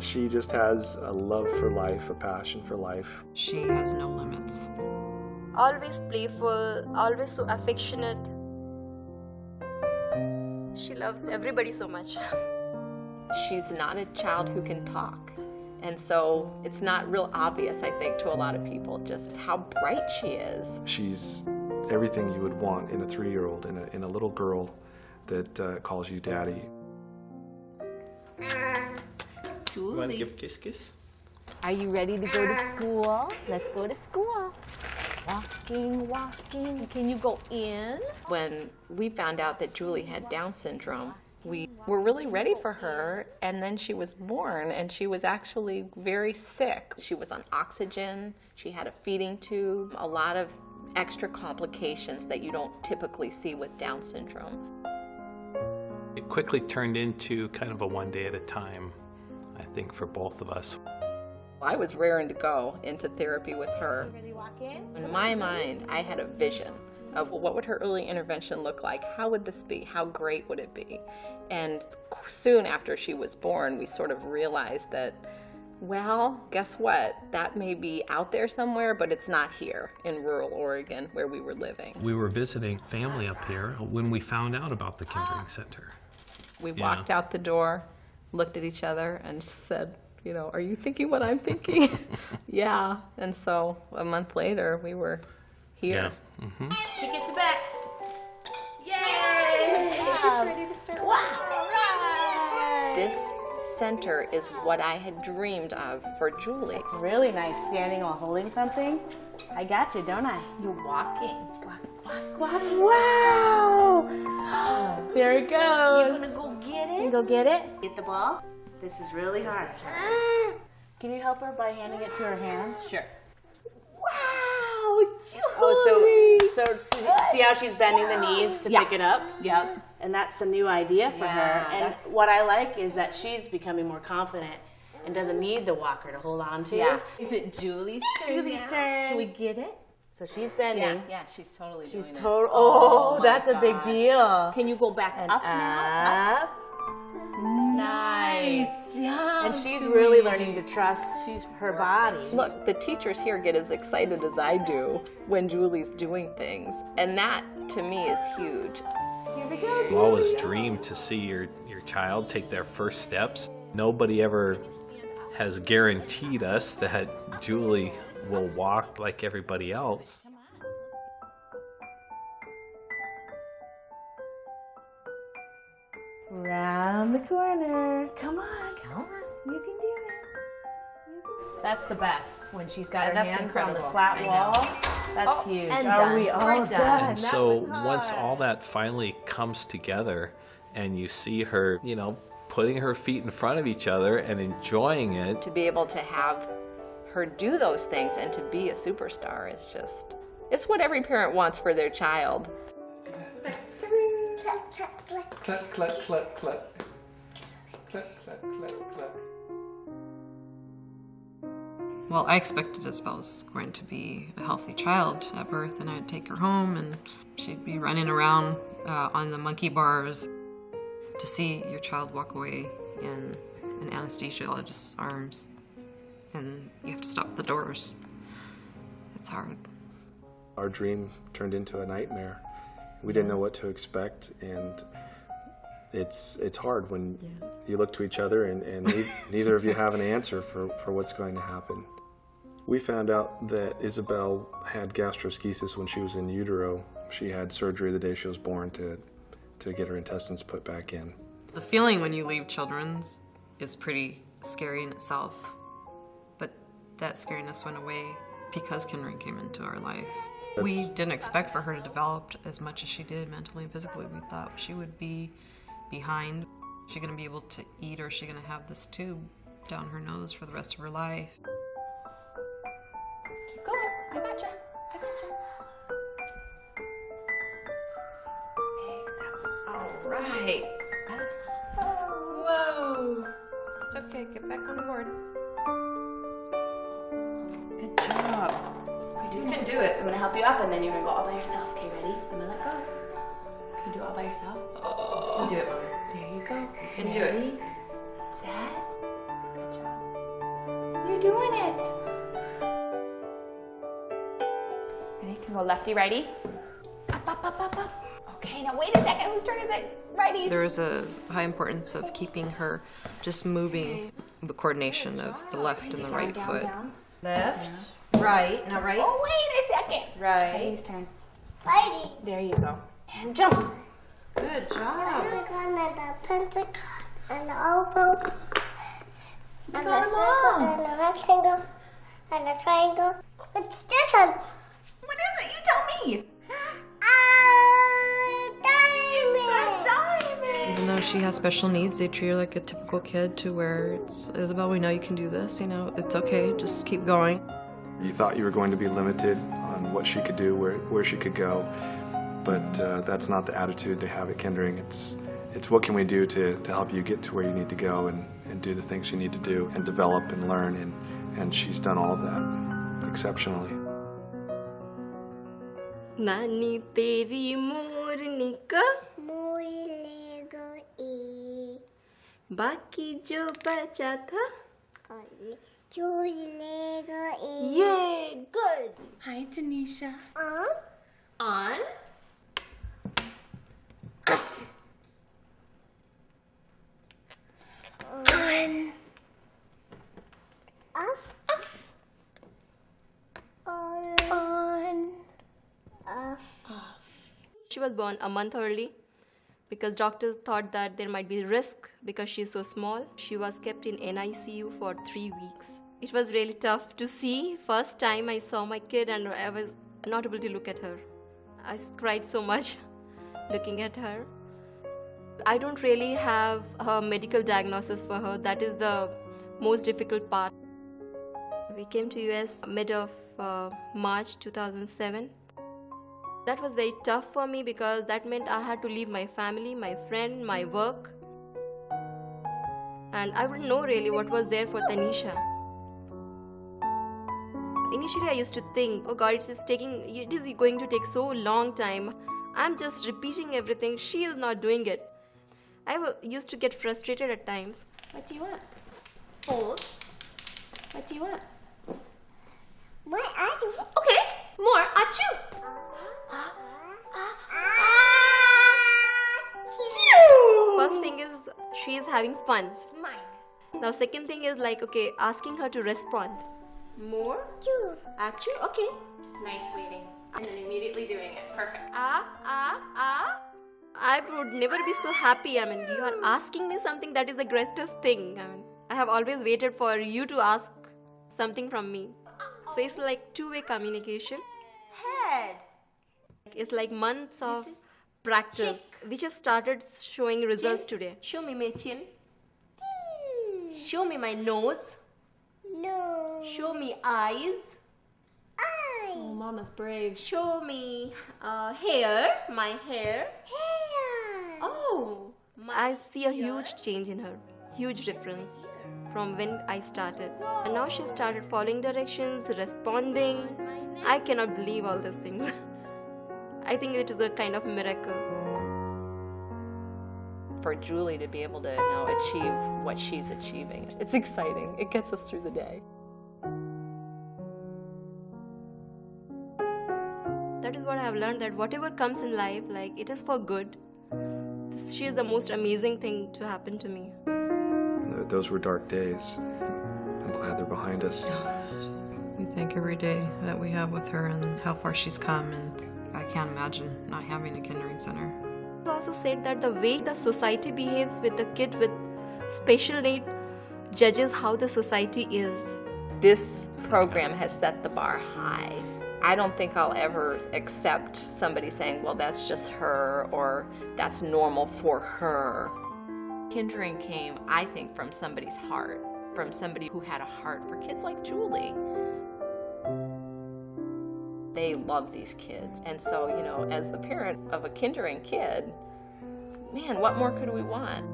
She just has a love for life, a passion for life. She has no limits. Always playful, always so affectionate. She loves everybody so much. She's not a child who can talk. And so it's not real obvious, I think, to a lot of people just how bright she is. She's everything you would want in a 3-year-old, in a little girl that calls you daddy. Julie, want to give kiss? are you ready to go to school? Let's go to school. Walking. Can you go in? When we found out that Julie had Down syndrome, we were really ready for her, and then she was born, and she was actually very sick. She was on oxygen, she had a feeding tube, a lot of extra complications that you don't typically see with Down syndrome. It quickly turned into kind of a one day at a time, I think, for both of us. I was raring to go into therapy with her. Ready to walk in? In my mind, I had a vision of what would her early intervention look like? How would this be? How great would it be? And soon after she was born, we sort of realized that, well, guess what? That may be out there somewhere, but it's not here in rural Oregon where we were living. We were visiting family up here when we found out about the Kindering Center. We walked out the door, looked at each other, and said, you know, are you thinking what I'm thinking? Yeah. And so a month later, we were here. Yeah. Mm-hmm. Kick it to back. Yay! She's ready to start. Wow! All right! This center is what I had dreamed of for Julie. It's really nice standing while holding something. I got you, don't I? You're walking. Wow! There it goes. You wanna go get You it? go get it? Get the ball? This is really hard. Can you help her by handing it to her hands? Sure. Wow, Julie! Oh, so see how she's bending the knees to pick it up? Yep. And that's a new idea for her. And what I like is that she's becoming more confident and doesn't need the walker to hold on to. Yeah. Is it Julie's turn? Julie's now? turn. Should we get it? So she's bending. Yeah, she's totally She's doing it. total. Oh, Oh, that's a big gosh. deal. Can you go back And up now? up. Nice. Yeah. And she's really learning to trust her body. Look, the teachers here get as excited as I do when Julie's doing things. And that, to me, is huge. Here we go. You always dream to see your child take their first steps. Nobody ever has guaranteed us that Julie will walk like everybody else. Round the corner. Come on. You can do it. That's the best, when she's got her That's hands on the incredible. flat I know. wall. That's huge. and Are done. we all Right done? done. And That so was once hard. all that finally comes together and you see her, you know, putting her feet in front of each other and enjoying it, To be able to have her do those things and to be a superstar is just, it's what every parent wants for their child. Cluck, cluck, cluck, cluck. Cluck, cluck, cluck, cluck. Well, I expected Isabel was going to be a healthy child at birth, and I'd take her home, and she'd be running around on the monkey bars. To see your child walk away in an anesthesiologist's arms, and you have to stop the doors, it's hard. Our dream turned into a nightmare. We didn't know what to expect, and it's hard when you look to each other and neither of you have an answer for what's going to happen. We found out that Isabel had gastroschisis when she was in utero. She had surgery the day she was born to get her intestines put back in. The feeling when you leave children's is pretty scary in itself, but that scariness went away because Kindering came into our life. We didn't expect for her to develop as much as she did mentally and physically. We thought she would be behind. Is she going to be able to eat, or is she going to have this tube down her nose for the rest of her life? Keep going. I gotcha. Big step. All right. Whoa. It's okay. Get back on the board. Good job. You can do it. I'm gonna help you up, and then you're gonna go all by yourself. Okay, ready? I'm gonna let go. Can you do it all by yourself? You can do it, Mama. There you go. You can do it. Set. Good job. You're doing it. Ready? Can go lefty, righty. Up, up, up, up, up. Okay, now wait a second. Whose turn is it? Righties. There is a high importance of keeping her just moving, the coordination of the left and the right foot. Down. Left, right, now right, Oh, wait a second. right. Righty's turn. Righty. There you go. And jump. Good job. The pentacle and the oval and the circle and the rectangle and the triangle. What's this one? What is it? You tell me. Diamond. Even though she has special needs, they treat her like a typical kid to where it's, Isabel, we know you can do this, you know, it's okay, just keep going. You thought you were going to be limited on what she could do, where she could go, but that's not the attitude they have at Kindering. It's what can we do to help you get to where you need to go and do the things you need to do and develop and learn, and she's done all of that exceptionally. नानी तेरी मोरनी का Muy lego y बाकी जो बचा था choose lego y yeah good Hi, Tanisha. on on She was born a month early because doctors thought that there might be risk because she's so small. She was kept in NICU for 3 weeks. It was really tough to see. First time I saw my kid and I was not able to look at her. I cried so much looking at her. I don't really have a medical diagnosis for her. That is the most difficult part. We came to US mid of March 2007. That was very tough for me because that meant I had to leave my family, my friend, my work. And I wouldn't know really what was there for Tanisha. Initially I used to think, oh God, it is going to take so long time. I'm just repeating everything. She is not doing it. I used to get frustrated at times. What do you want? Hold. What do you want? What are you? Okay, more. Achoo. First thing is she is having fun. Mine. Now second thing is like, okay, asking her to respond. More. Achoo. Okay. Nice waiting. And then immediately doing it. Perfect. I would never be so happy. I mean, you are asking me something that is the greatest thing. I mean, I have always waited for you to ask something from me. So it's like two-way communication. Head. It's like months of practice. We just started showing results today. Show me my chin. Show me my nose. No. Show me eyes. Eyes. Oh, Mama's brave. Show me hair. My hair. Hair. Oh. I see a huge change in her. Huge difference from when I started. And now she started following directions, responding. I cannot believe all these things. I think it is a kind of miracle. For Julie to be able to achieve what she's achieving, it's exciting. It gets us through the day. That is what I have learned, that whatever comes in life, like, it is for good. She is the most amazing thing to happen to me. Those were dark days. I'm glad they're behind us. We thank every day that we have with her and how far she's come, and I can't imagine not having a Kindering Center. He also said that the way the society behaves with the kid with special need judges how the society is. This program has set the bar high. I don't think I'll ever accept somebody saying, well, that's just her, or that's normal for her. Kindering came, I think, from somebody's heart, from somebody who had a heart for kids like Julie. They love these kids. And so, as the parent of a Kindering kid, man, what more could we want?